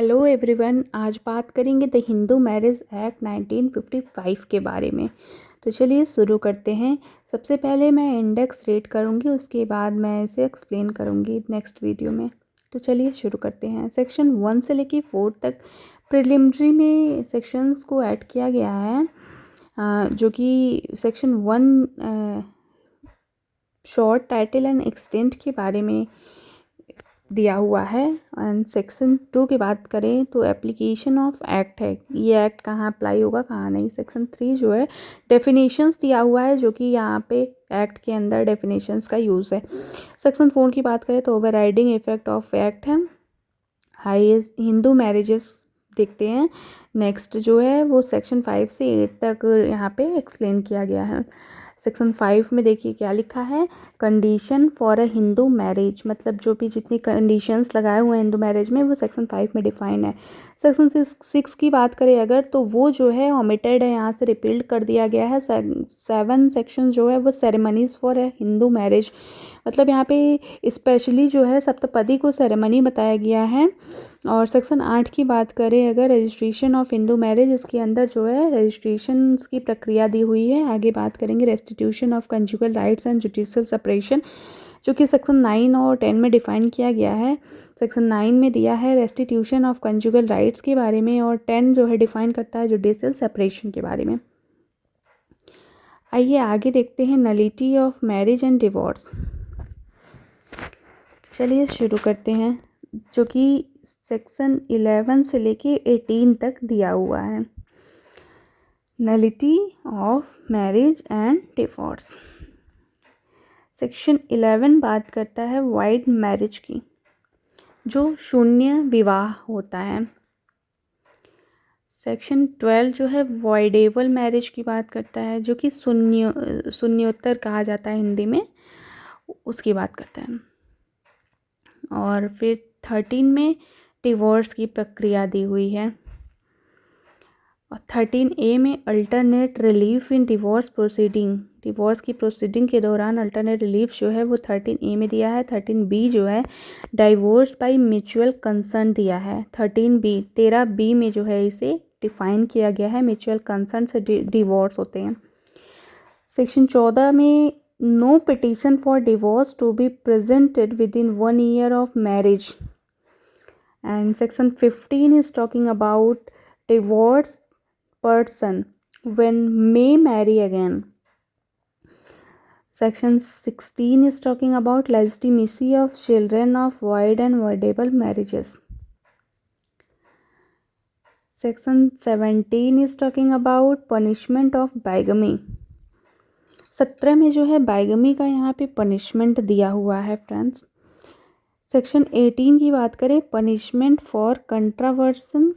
Hello everyone, आज बात करेंगे द हिंदू मैरिज एक्ट 1955 के बारे में। तो चलिए शुरू करते हैं। सबसे पहले मैं इंडेक्स रीड करूँगी, उसके बाद मैं इसे एक्सप्लेन करूँगी नेक्स्ट वीडियो में। तो चलिए शुरू करते हैं। सेक्शन 1 से लेके 4 तक प्रिलिमिनरी में सेक्शंस को ऐड किया गया है, जो कि section 1 short title and extent के बारे में दिया हुआ है। एंड सेक्शन 2 की बात करें तो एप्लीकेशन ऑफ एक्ट है, ये एक्ट कहाँ अप्लाई होगा कहाँ नहीं। सेक्शन 3 जो है डेफिनेशंस दिया हुआ है, जो कि यहाँ पे एक्ट के अंदर डेफिनेशंस का यूज़ है। सेक्शन 4 की बात करें तो ओवरराइडिंग इफेक्ट ऑफ एक्ट है। हाईएस्ट हिंदू मैरिजेस देखते हैं। नेक्स्ट जो है वो सेक्शन 5 से 8 तक यहाँ पे एक्सप्लेन किया गया है। सेक्शन 5 में देखिए क्या लिखा है, condition for a Hindu marriage, मतलब जो भी जितनी कंडीशंस लगाए हुए हैं हिंदू मैरिज में वो सेक्शन 5 में डिफाइन है। सेक्शन 6 की बात करें अगर, तो वो जो है ओमिटेड है, यहाँ से रिपील्ड कर दिया गया है। 7 सेक्शन जो है वो ceremonies for a Hindu marriage, मतलब यहाँ पे स्पेशली जो है सप्तपदी को सेरेमनी बताया गया है। और सेक्शन 8 की बात करें अगर, रजिस्ट्रेशन ऑफ हिंदू मैरिज, इसके अंदर जो है रजिस्ट्रेशन की प्रक्रिया दी हुई है। आगे बात करेंगे restitution of conjugal rights and judicial separation, जो कि सेक्शन 9 और 10 में डिफाइन किया गया है। सेक्शन 9 में दिया है रेस्टिट्यूशन ऑफ कंजुगल राइट्स के बारे में, और 10 जो है डिफाइन करता है जुडिशियल सेपरेशन के बारे में। आइए आगे देखते हैं nullity of marriage and divorce. चलिए शुरू करते हैं, जो कि सेक्शन 11 से लेके 18 तक दिया हुआ है। Nullity of marriage and divorce. Section 11 बात करता है वाइड मैरिज की, जो शून्य विवाह होता है। सेक्शन 12 जो है वॉइडेबल मैरिज की बात करता है, जो कि शून्योत्तर कहा जाता है हिंदी में, उसकी बात करता है। और फिर 13 में डिवोर्स की प्रक्रिया दी हुई है। और 13A में alternate relief in divorce proceeding, divorce की प्रोसीडिंग के दौरान अल्टरनेट रिलीफ जो है वो 13A में दिया है। 13B जो है डाइवोर्स बाय म्यूचुअल कंसर्न दिया है। 13B में जो है इसे डिफाइन किया गया है, म्यूचुअल कंसर्न से डिवोर्स होते हैं। सेक्शन 14 में no petition for divorce to be presented within 1 year of marriage. And section 15 is talking about divorce person when may marry again. Section 16 is talking about legitimacy of children of void and voidable marriages. Section 17 is talking about punishment of bigamy. 17 में जो है bigamy का यहाँ पे punishment दिया हुआ है friends. Section 18 की बात करें, punishment for contravention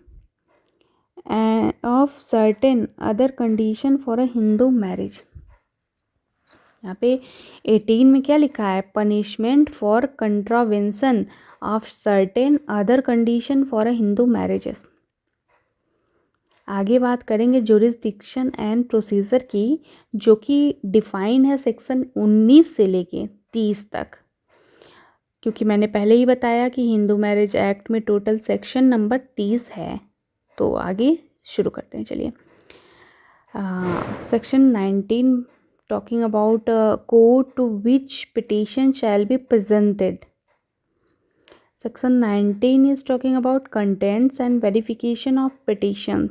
of certain other condition for a Hindu marriage. यहाँ पे 18 में क्या लिखा है, punishment for contravention of certain other condition for a Hindu marriages. आगे बात करेंगे जुरिस्डिक्शन एंड प्रोसीजर की, जो कि डिफाइन है सेक्शन 19 से लेके 30 तक। क्योंकि मैंने पहले ही बताया कि हिंदू मैरिज एक्ट में टोटल सेक्शन नंबर 30 है। तो आगे शुरू करते हैं, चलिए। Section 19 talking about court to which petition shall be presented. Section 19 is talking about contents and verification of petition.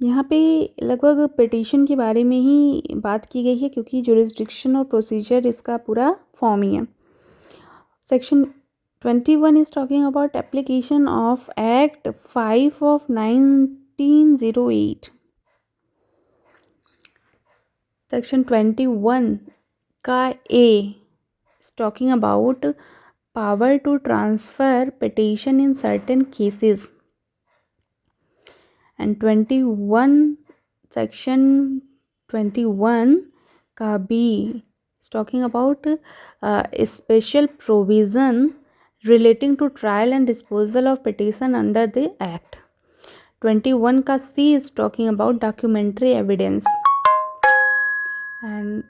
यहाँ पे लगभग पिटिशन के बारे में ही बात की गई है, क्योंकि जुरिस्डिक्शन और प्रोसीजर इसका पूरा फॉर्म ही है। Section 21 is talking about application of Act 5 of 1908. Section 21 का A is talking about power to transfer petition in certain cases. And 21 section 21 का B is talking about a special provision relating to trial and disposal of petition under the act. 21 का C is talking about documentary evidence. And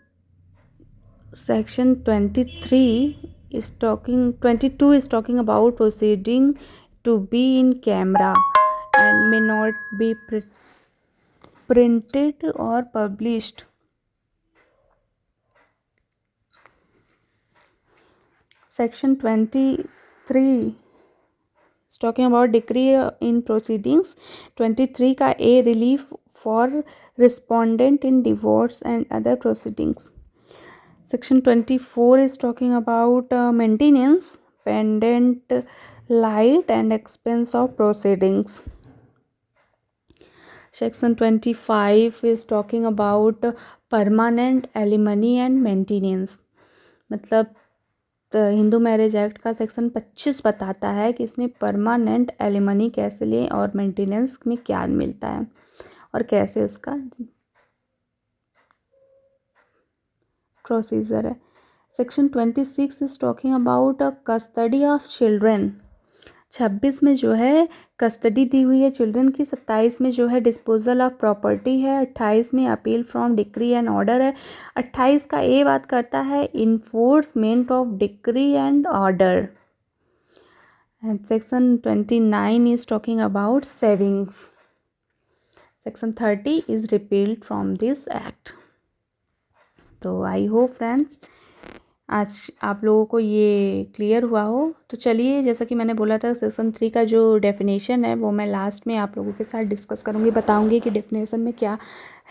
section 23 22 is talking about proceeding to be in camera and may not be printed or published. Section 23 is talking about decree in proceedings. 23 का A, relief for respondent in divorce and other proceedings. Section 24 is talking about maintenance, pendant, light and expense of proceedings. Section 25 is talking about permanent alimony and maintenance. मतलब Hindu marriage act का section 25 बताता है कि इसमें permanent alimony कैसे लें और maintenance में क्या मिलता है और कैसे उसका प्रोसीजर है. Section 26 is talking about custody of children. 26 में जो है कस्टडी दी हुई है चिल्ड्रन की. 27 में जो है डिस्पोजल ऑफ प्रॉपर्टी है. 28 में appeal from decree and order है. 28 का ए बात करता है enforcement of decree and order. And section 29 is talking about savings. Section 30 is repealed from this act. तो आई होप फ्रेंड्स आज आप लोगों को ये क्लियर हुआ हो. तो चलिए, जैसा कि मैंने बोला था, सेक्शन 3 का जो डेफिनेशन है वो मैं लास्ट में आप लोगों के साथ डिस्कस करूँगी, बताऊँगी कि डेफिनेशन में क्या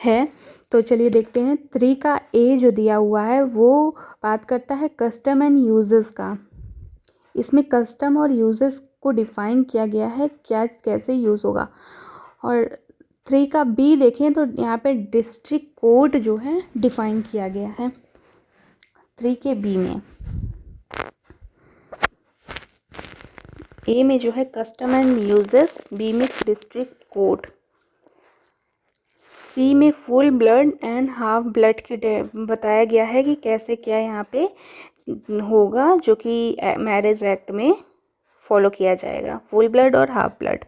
है. तो चलिए देखते हैं. 3 का ए जो दिया हुआ है वो बात करता है कस्टम एंड यूजेस का. इसमें कस्टम और यूजेस को डिफ़ाइन किया गया है, क्या कैसे यूज़ होगा. और 3 का बी देखें तो यहाँ पे डिस्ट्रिक्ट कोड जो है डिफ़ाइन किया गया है 3 के बी में. ए में जो है कस्टम एंड यूजेस, बी में डिस्ट्रिक्ट कोड, सी में full blood and half blood की बताया गया है कि कैसे क्या यहाँ पे होगा, जो कि मैरिज एक्ट में फॉलो किया जाएगा, फुल ब्लड और हाफ ब्लड.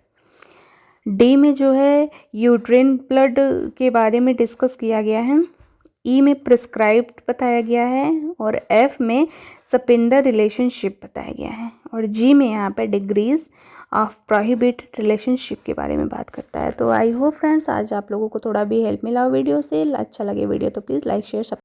डी में जो है यूट्रिन ब्लड के बारे में डिस्कस किया गया है. ई में प्रिस्क्राइब्ड बताया गया है और एफ में सपिंडर रिलेशनशिप बताया गया है. और जी में यहाँ पे डिग्रीज ऑफ प्रोहिबिटेड रिलेशनशिप के बारे में बात करता है. तो आई होप फ्रेंड्स आज आप लोगों को थोड़ा भी हेल्प मिला हो वीडियो से. अच्छा लगे वीडियो तो प्लीज़ लाइक शेयर